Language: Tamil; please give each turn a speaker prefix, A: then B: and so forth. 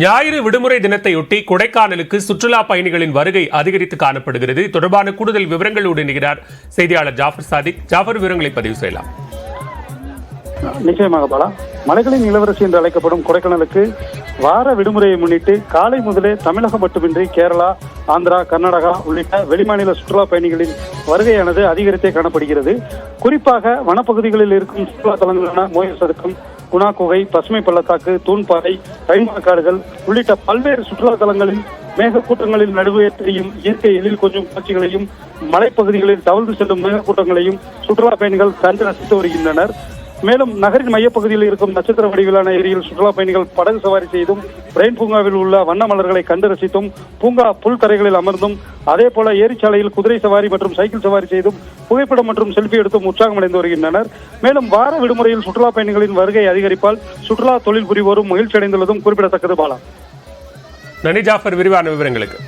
A: ஞாயிறு விடுமுறை தினத்தையொட்டி கொடைக்கானலுக்கு சுற்றுலா பயணிகளின் வருகை அதிகரித்து காணப்படுகிறது. தொடர்பான கூடுதல் விவரங்களோடு இணைகிறார் செய்தியாளர் ஜாஃபர் சாதிக். ஜாஃபர், விவரங்களை பதிவு செய்யலாம்.
B: நிச்சயமாக பாலா, மலைகளின் இளவரசி என்று அழைக்கப்படும் கொடைக்கானலுக்கு வார விடுமுறையை முன்னிட்டு காலை முதலே தமிழகம் மட்டுமின்றி கேரளா, ஆந்திரா, கர்நாடகா உள்ளிட்ட வெளிமாநில சுற்றுலா பயணிகளின் வருகையானது அதிகரித்தே காணப்படுகிறது. குறிப்பாக வனப்பகுதிகளில் இருக்கும் சுற்றுலா தலங்களான மோயர் சதுக்கம், குணா குகை, பசுமை பள்ளத்தாக்கு, தூண்பாறை, ரைமாக்காடுகள் உள்ளிட்ட பல்வேறு சுற்றுலா தலங்களில் மேகக்கூட்டங்களின் நடுவே தெரியும் இயற்கை எழில் கொஞ்சம் காட்சிகளையும் மலைப்பகுதிகளில் தவழ்ந்து செல்லும் மேகக்கூட்டங்களையும் சுற்றுலா பயணிகள் கண்டு ரசித்து வருகின்றனர். மேலும் நகரின் மையப்பகுதியில் இருக்கும் நட்சத்திர வடிவிலான ஏரியில் சுற்றுலா பயணிகள் படகு சவாரி செய்தும், பிரெயின் பூங்காவில் உள்ள வண்ண மலர்களை கண்டு ரசித்தும், பூங்கா புல் தரைகளில் அமர்ந்தும், அதே போல ஏரிச்சாலையில் குதிரை சவாரி மற்றும் சைக்கிள் சவாரி செய்தும் புகைப்படம் மற்றும் செல்ஃபி எடுத்தும் உற்சாகமடைந்து வருகின்றனர். மேலும் வார விடுமுறையில் சுற்றுலா பயணிகளின் வருகை அதிகரிப்பால் சுற்றுலா தொழில் புரிவோரும் மகிழ்ச்சி அடைந்துள்ளதும் குறிப்பிடத்தக்கது. பாலா,
A: நன்றி ஜாஃபர், விரிவான விவரங்களுக்கு.